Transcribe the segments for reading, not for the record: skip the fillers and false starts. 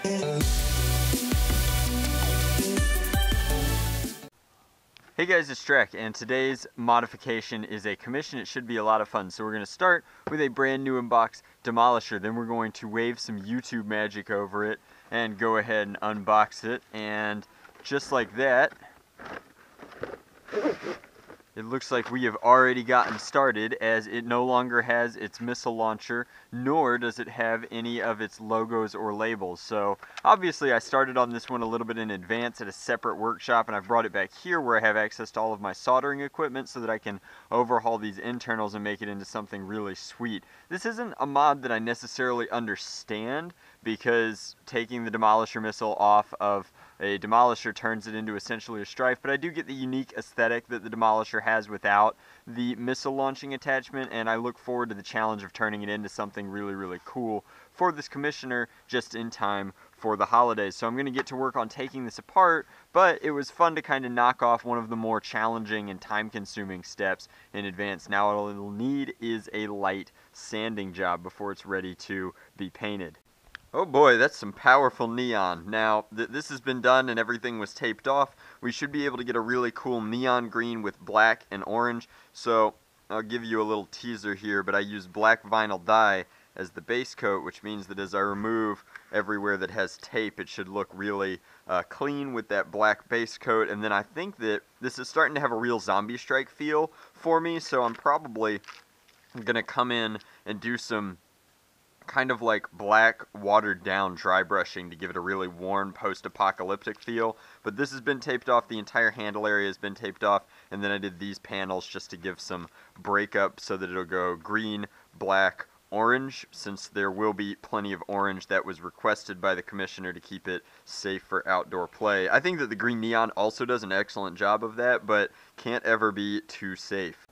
Hey guys, it's Trek, and today's modification is a commission. It should be a lot of fun. So we're going to start with a brand new inbox Demolisher, then we're going to wave some YouTube magic over it and go ahead and unbox it, and just like that, it looks like we have already gotten started, as it no longer has its missile launcher, nor does it have any of its logos or labels. So obviously I started on this one a little bit in advance at a separate workshop, and I've brought it back here where I have access to all of my soldering equipment so that I can overhaul these internals and make it into something really sweet. This isn't a mod that I necessarily understand, because taking the Demolisher missile off of a Demolisher turns it into essentially a Strife, but I do get the unique aesthetic that the Demolisher has without the missile launching attachment, and I look forward to the challenge of turning it into something really, really cool for this commissioner just in time for the holidays. So I'm going to get to work on taking this apart, but it was fun to kind of knock off one of the more challenging and time-consuming steps in advance. Now all it'll need is a light sanding job before it's ready to be painted. Oh boy, that's some powerful neon. Now, this has been done and everything was taped off. We should be able to get a really cool neon green with black and orange. So, I'll give you a little teaser here, but I use black vinyl dye as the base coat, which means that as I remove everywhere that has tape, it should look really clean with that black base coat. And then I think that this is starting to have a real Zombie Strike feel for me, so I'm probably going to come in and do some kind of like black watered down dry brushing to give it a really worn post-apocalyptic feel. But this has been taped off, the entire handle area has been taped off, and then I did these panels just to give some breakup so that it'll go green, black, orange, since there will be plenty of orange that was requested by the commissioner to keep it safe for outdoor play. I think that the green neon also does an excellent job of that, but can't ever be too safe.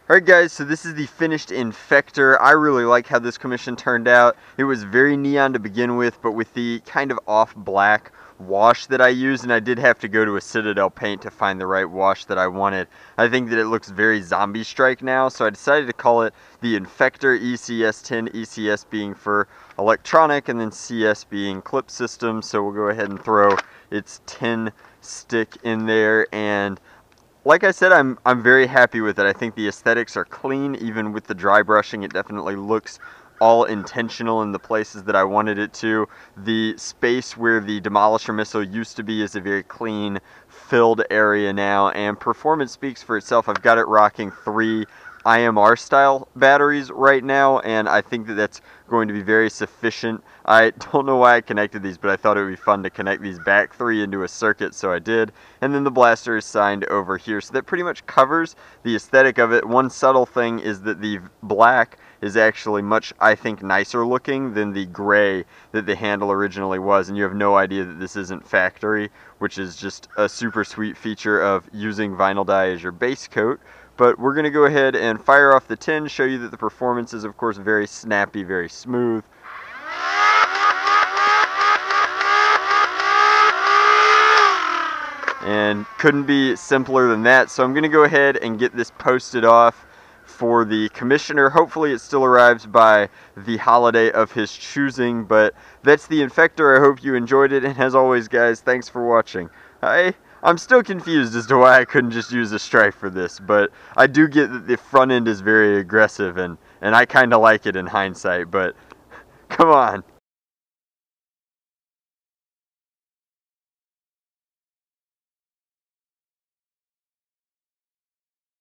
Alright guys, so this is the finished Infector. I really like how this commission turned out. It was very neon to begin with, but with the kind of off black wash that I used, and I did have to go to a Citadel paint to find the right wash that I wanted. I think that it looks very Zombie Strike now, so I decided to call it the Infector ECS10, ECS being for electronic and then CS being clip system. So we'll go ahead and throw its 10 stick in there, and like I said, I'm very happy with it. I think the aesthetics are clean. Even with the dry brushing, it definitely looks all intentional in the places that I wanted it to. The space where the Demolisher missile used to be is a very clean, filled area now, and performance speaks for itself. I've got it rocking 3 IMR style batteries right now, and I think that that's going to be very sufficient. I don't know why I connected these, but I thought it would be fun to connect these back 3 into a circuit, so I did. And then the blaster is signed over here, so that pretty much covers the aesthetic of it. One subtle thing is that the black is actually much, I think, nicer looking than the gray that the handle originally was, and you have no idea that this isn't factory, which is just a super sweet feature of using vinyl dye as your base coat. But we're going to go ahead and fire off the tin, show you that the performance is, of course, very snappy, very smooth. And couldn't be simpler than that. So I'm going to go ahead and get this posted off for the commissioner. Hopefully it still arrives by the holiday of his choosing. But that's the Infector. I hope you enjoyed it. And as always, guys, thanks for watching. I'm still confused as to why I couldn't just use a Strife for this, but I do get that the front end is very aggressive, and I kind of like it in hindsight, but come on.